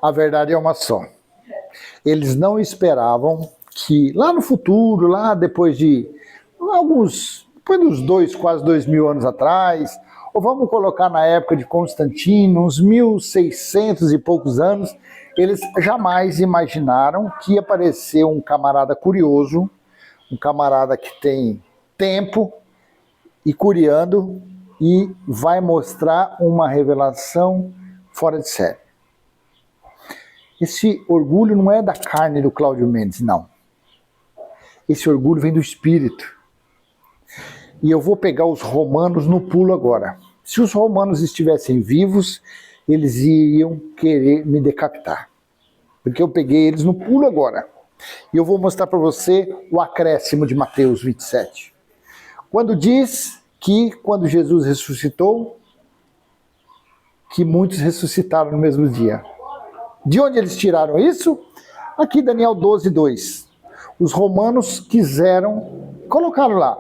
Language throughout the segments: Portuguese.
A verdade é uma só. Eles não esperavam que lá no futuro, lá depois dos quase 2000 anos atrás, ou vamos colocar na época de Constantino, uns 1600 e poucos anos, eles jamais imaginaram que ia aparecer um camarada curioso, um camarada que tem tempo e curiando e vai mostrar uma revelação fora de série. Esse orgulho não é da carne do Cláudio Mendes, não. Esse orgulho vem do espírito. E eu vou pegar os romanos no pulo agora. Se os romanos estivessem vivos, eles iriam querer me decapitar. Porque eu peguei eles no pulo agora. E eu vou mostrar para você o acréscimo de Mateus 27. Quando diz que quando Jesus ressuscitou, que muitos ressuscitaram no mesmo dia. De onde eles tiraram isso? Aqui Daniel 12:2. Os romanos colocaram lá.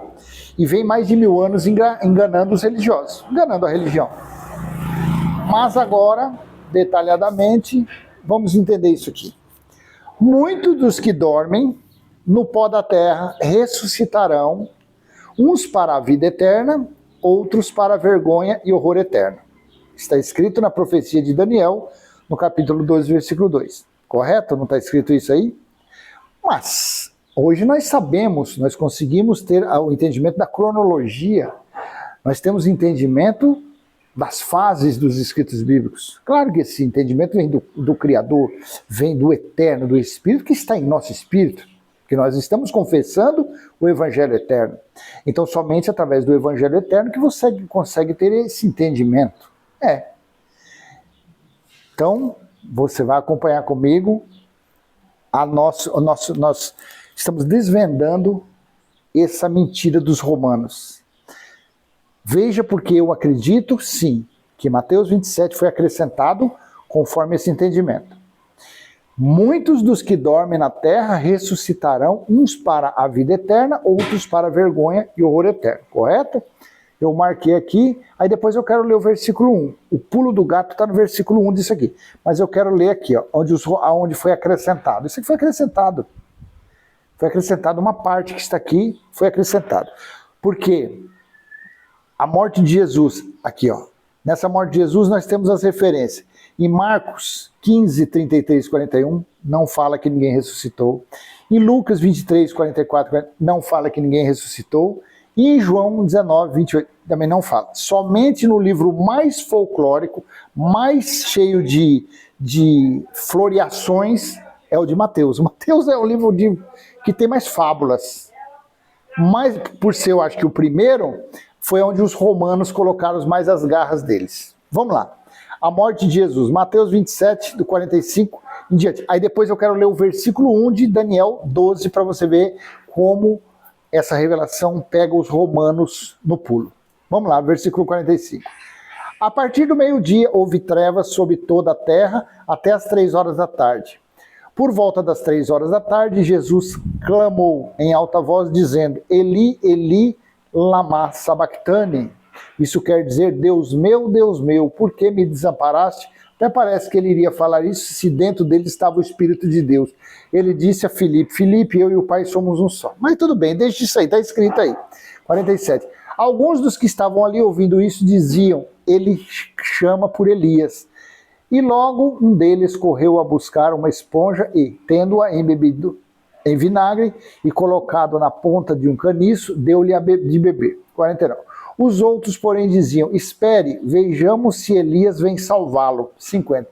E vem mais de 1000 anos enganando os religiosos, enganando a religião. Mas agora, detalhadamente, vamos entender isso aqui. Muitos dos que dormem no pó da terra ressuscitarão, uns para a vida eterna, outros para a vergonha e horror eterno. Está escrito na profecia de Daniel, no capítulo 12, versículo 2. Correto? Não está escrito isso aí? Mas hoje nós sabemos, nós conseguimos ter o entendimento da cronologia, nós temos entendimento das fases dos escritos bíblicos. Claro que esse entendimento vem do Criador, vem do Eterno, do Espírito que está em nosso espírito, que nós estamos confessando o Evangelho Eterno. Então somente através do Evangelho Eterno que você consegue ter esse entendimento. Então, você vai acompanhar comigo nós estamos desvendando essa mentira dos romanos. Veja porque eu acredito, sim, que Mateus 27 foi acrescentado conforme esse entendimento. Muitos dos que dormem na terra ressuscitarão, uns para a vida eterna, outros para a vergonha e horror eterno. Correto? Eu marquei aqui, aí depois eu quero ler o versículo 1. O pulo do gato está no versículo 1 disso aqui. Mas eu quero ler aqui, ó, onde foi acrescentado. Isso aqui foi acrescentado. Foi acrescentado uma parte que está aqui, foi acrescentado. Porque a morte de Jesus, aqui ó, nessa morte de Jesus nós temos as referências. Em Marcos 15, 33, 41, não fala que ninguém ressuscitou. Em Lucas 23, 44, não fala que ninguém ressuscitou. E em João 19, 28, também não fala. Somente no livro mais folclórico, mais cheio de floreações, é o de Mateus. Mateus é o livro que tem mais fábulas. Mas, por ser, eu acho que o primeiro, foi onde os romanos colocaram mais as garras deles. Vamos lá. A morte de Jesus, Mateus 27, do 45 em diante. Aí depois eu quero ler o versículo 1 de Daniel 12, para você ver como essa revelação pega os romanos no pulo. Vamos lá, versículo 45. A partir do meio-dia houve trevas sobre toda a terra até as 3 horas da tarde. Por volta das 3 horas da tarde, Jesus clamou em alta voz, dizendo: Eli, Eli, lama sabachthani. Isso quer dizer: Deus meu, por que me desamparaste? Até parece que ele iria falar isso se dentro dele estava o Espírito de Deus. Ele disse a Filipe: Filipe, eu e o Pai somos um só. Mas tudo bem, deixa isso aí, está escrito aí. 47. Alguns dos que estavam ali ouvindo isso diziam: ele chama por Elias. E logo um deles correu a buscar uma esponja e, tendo-a embebido em vinagre e colocado na ponta de um caniço, deu-lhe de beber. 49. Os outros, porém, diziam: espere, vejamos se Elias vem salvá-lo. 50.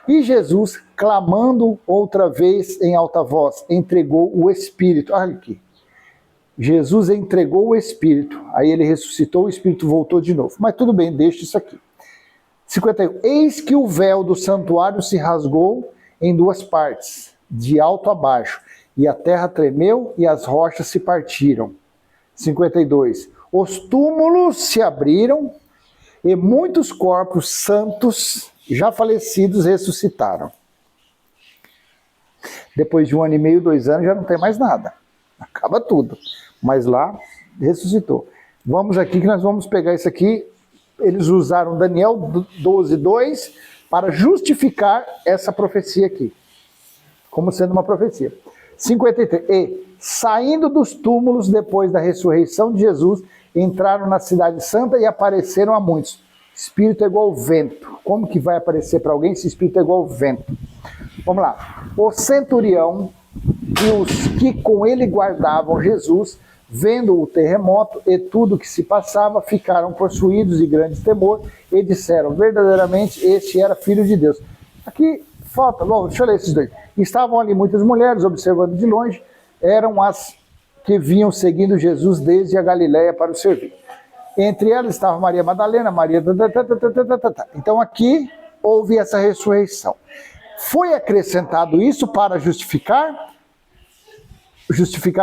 E Jesus, clamando outra vez em alta voz, entregou o Espírito. Olha aqui. Jesus entregou o Espírito. Aí ele ressuscitou, o Espírito voltou de novo. Mas tudo bem, deixa isso aqui. 51. Eis que o véu do santuário se rasgou em 2 partes, de alto a baixo, e a terra tremeu e as rochas se partiram. 52. Os túmulos se abriram e muitos corpos santos já falecidos ressuscitaram. Depois de 1 ano e meio, 2 anos, já não tem mais nada. Acaba tudo. Mas lá, ressuscitou. Vamos aqui que nós vamos pegar isso aqui. Eles usaram Daniel 12:2 para justificar essa profecia aqui, como sendo uma profecia. 53. E, saindo dos túmulos depois da ressurreição de Jesus, entraram na cidade santa e apareceram a muitos. Espírito é igual ao vento. Como que vai aparecer para alguém se espírito é igual ao vento? Vamos lá. O centurião e os que com ele guardavam Jesus, vendo o terremoto e tudo que se passava, ficaram possuídos de grande temor e disseram, verdadeiramente este era filho de Deus. Aqui falta, bom, deixa eu ler esses dois. Estavam ali muitas mulheres observando de longe, eram as que vinham seguindo Jesus desde a Galiléia para o servir. Entre elas estava Maria Madalena, Maria... Então aqui houve essa ressurreição. Foi acrescentado isso para justificar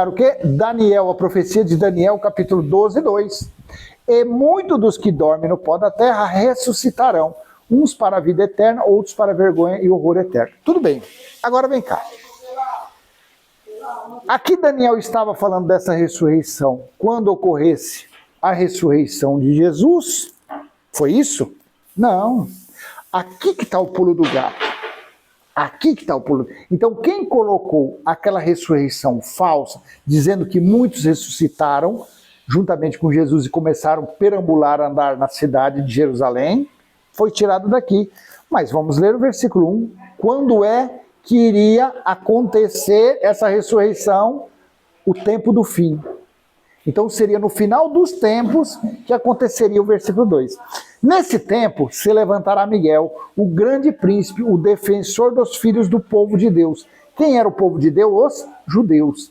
o quê? Daniel, a profecia de Daniel, capítulo 12, 2. E muitos dos que dormem no pó da terra ressuscitarão, uns para a vida eterna, outros para a vergonha e horror eterno. Tudo bem, agora vem cá. Aqui Daniel estava falando dessa ressurreição quando ocorresse a ressurreição de Jesus. Foi isso? Não. Aqui que está o pulo do gato. Aqui que está o pulo. Então quem colocou aquela ressurreição falsa, dizendo que muitos ressuscitaram, juntamente com Jesus, e começaram a perambular, a andar na cidade de Jerusalém, foi tirado daqui. Mas vamos ler o versículo 1. Quando é que iria acontecer essa ressurreição? O tempo do fim. Então seria no final dos tempos que aconteceria o versículo 2. Nesse tempo se levantará Miguel, o grande príncipe, o defensor dos filhos do povo de Deus. Quem era o povo de Deus? Os judeus.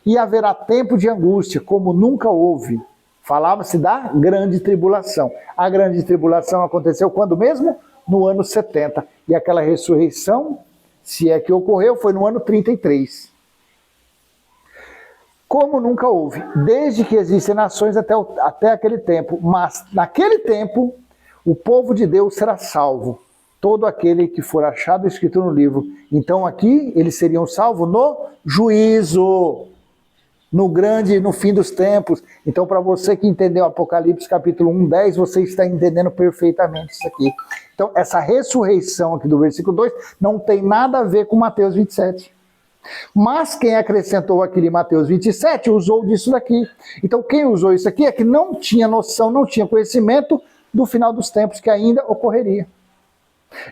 E haverá tempo de angústia, como nunca houve. Falava-se da grande tribulação. A grande tribulação aconteceu quando mesmo? No ano 70. E aquela ressurreição, se é que ocorreu, foi no ano 33. Como nunca houve, desde que existem nações até aquele tempo. Mas naquele tempo, o povo de Deus será salvo. Todo aquele que for achado escrito no livro. Então aqui, eles seriam salvos no juízo. No fim dos tempos. Então, para você que entendeu Apocalipse capítulo 1, 10, você está entendendo perfeitamente isso aqui. Então, essa ressurreição aqui do versículo 2 não tem nada a ver com Mateus 27. Mas quem acrescentou aquilo em Mateus 27 usou disso daqui. Então, quem usou isso aqui é que não tinha noção, não tinha conhecimento do final dos tempos que ainda ocorreria.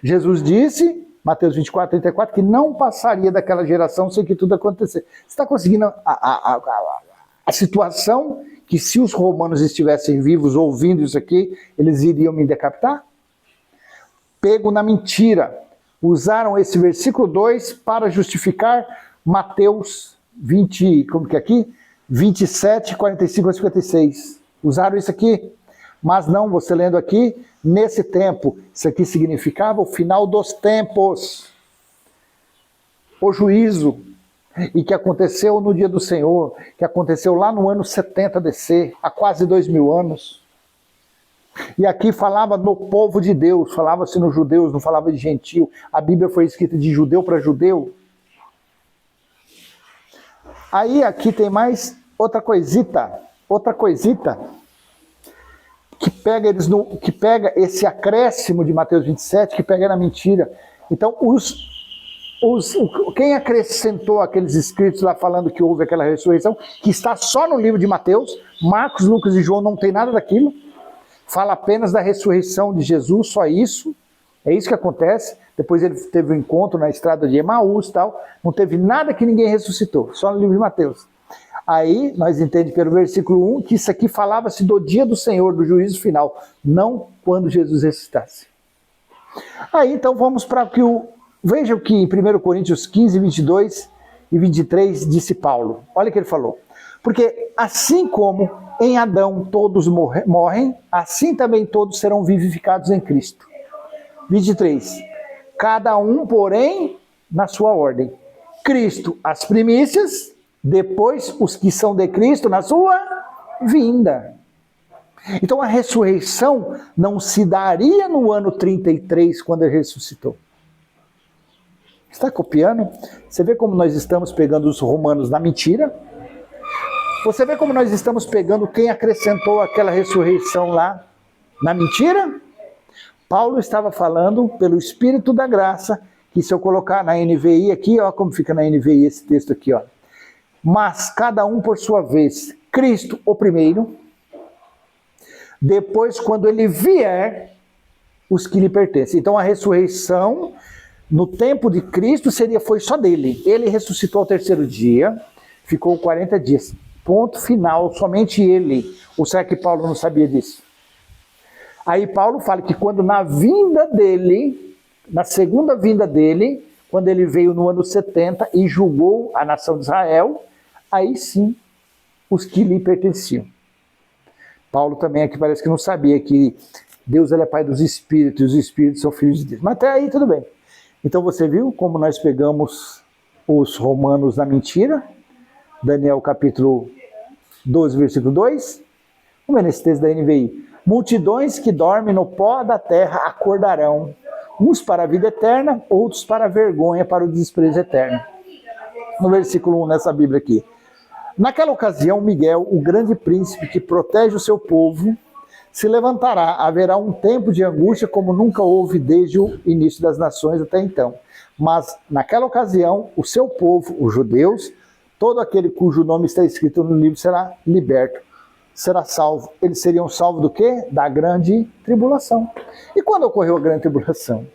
Jesus disse... Mateus 24, 34, que não passaria daquela geração sem que tudo acontecesse. Você está conseguindo a situação que se os romanos estivessem vivos ouvindo isso aqui, eles iriam me decapitar? Pego na mentira. Usaram esse versículo 2 para justificar Mateus 20, como que é aqui? 27, 45 a 56. Usaram isso aqui? Mas não, você lendo aqui, nesse tempo, isso aqui significava o final dos tempos. O juízo, e que aconteceu no dia do Senhor, que aconteceu lá no ano 70 DC, há quase 2000 anos. E aqui falava no povo de Deus, falava-se nos judeus, não falava de gentil. A Bíblia foi escrita de judeu para judeu. Aí aqui tem mais outra coisita, que pega esse acréscimo de Mateus 27, que pega na mentira. Então, quem acrescentou aqueles escritos lá falando que houve aquela ressurreição, que está só no livro de Mateus, Marcos, Lucas e João não tem nada daquilo, fala apenas da ressurreição de Jesus, só isso, é isso que acontece. Depois ele teve um encontro na estrada de Emaús e tal, não teve nada que ninguém ressuscitou, só no livro de Mateus. Aí, nós entendemos pelo versículo 1 que isso aqui falava-se do dia do Senhor, do juízo final, não quando Jesus ressuscitasse. Aí, então, vamos para que veja o que em 1 Coríntios 15, 22 e 23 disse Paulo. Olha o que ele falou. Porque assim como em Adão todos morrem, assim também todos serão vivificados em Cristo. 23. Cada um, porém, na sua ordem. Cristo, as primícias... Depois, os que são de Cristo na sua vinda. Então, a ressurreição não se daria no ano 33, quando ele ressuscitou. Está copiando? Você vê como nós estamos pegando os romanos na mentira? Você vê como nós estamos pegando quem acrescentou aquela ressurreição lá na mentira? Paulo estava falando pelo Espírito da graça, que se eu colocar na NVI aqui, ó, como fica na NVI esse texto aqui, ó. Mas cada um por sua vez, Cristo o primeiro, depois quando ele vier, os que lhe pertencem. Então a ressurreição, no tempo de Cristo, foi só dele. Ele ressuscitou ao terceiro dia, ficou 40 dias. Ponto final, somente ele. Ou será que Paulo não sabia disso? Aí Paulo fala que quando na vinda dele, na segunda vinda dele, quando ele veio no ano 70 e julgou a nação de Israel, aí sim, os que lhe pertenciam. Paulo também aqui parece que não sabia que Deus ele é pai dos espíritos, e os espíritos são filhos de Deus. Mas até aí tudo bem. Então você viu como nós pegamos os romanos na mentira? Daniel capítulo 12, versículo 2. Vamos ver nesse texto da NVI. Multidões que dormem no pó da terra acordarão, uns para a vida eterna, outros para a vergonha, para o desprezo eterno. No versículo 1 nessa Bíblia aqui. Naquela ocasião, Miguel, o grande príncipe que protege o seu povo, se levantará. Haverá um tempo de angústia como nunca houve desde o início das nações até então. Mas naquela ocasião, o seu povo, os judeus, todo aquele cujo nome está escrito no livro será liberto, será salvo. Eles seriam salvos do quê? Da grande tribulação. E quando ocorreu a grande tribulação?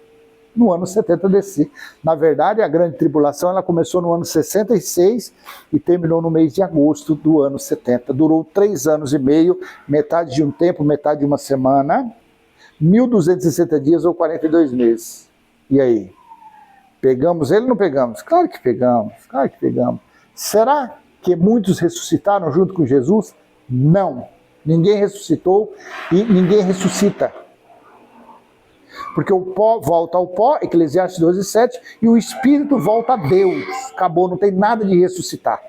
No ano 70 DC. Na verdade, a grande tribulação ela começou no ano 66 e terminou no mês de agosto do ano 70. Durou 3 anos e meio, metade de um tempo, metade de uma semana, 1.260 dias ou 42 meses. E aí? Pegamos ele ou não pegamos? Claro que pegamos, claro que pegamos. Será que muitos ressuscitaram junto com Jesus? Não. Ninguém ressuscitou e ninguém ressuscita. Porque o pó volta ao pó, Eclesiastes 12:7, e o espírito volta a Deus. Acabou, não tem nada de ressuscitar.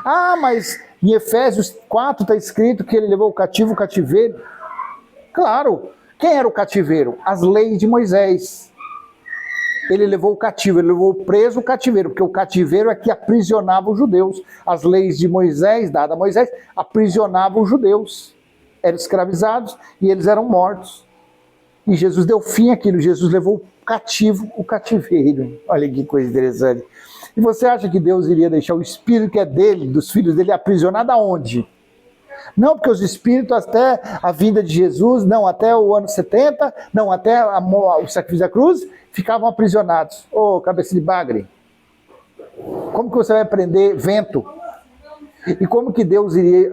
Ah, mas em Efésios 4 está escrito que ele levou o cativo, o cativeiro. Claro, quem era o cativeiro? As leis de Moisés. Ele levou o cativo, ele levou preso o cativeiro, porque o cativeiro é que aprisionava os judeus. As leis de Moisés, dadas a Moisés, aprisionavam os judeus. Eram escravizados e eles eram mortos. E Jesus deu fim àquilo, Jesus levou cativo o cativeiro. Olha que coisa interessante. E você acha que Deus iria deixar o espírito que é dele, dos filhos dele, aprisionado aonde? Não, porque os espíritos até a vinda de Jesus, não, até o ano 70, não, até o sacrifício da cruz, ficavam aprisionados. Ô, cabeça de bagre, como que você vai prender vento? E como que Deus iria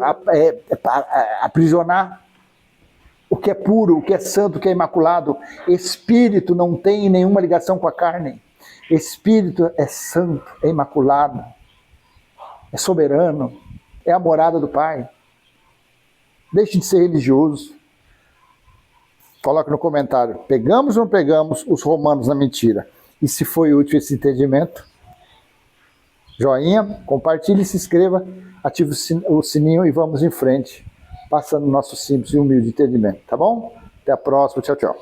aprisionar o que é puro, o que é santo, o que é imaculado? Espírito não tem nenhuma ligação com a carne. Espírito é santo, é imaculado, é soberano, é a morada do Pai. Deixe de ser religioso. Coloque no comentário, pegamos ou não pegamos os romanos na mentira? E se foi útil esse entendimento? Joinha, compartilhe, se inscreva, ative o sininho e vamos em frente, passando o nosso simples e humilde entendimento, tá bom? Até a próxima, tchau, tchau.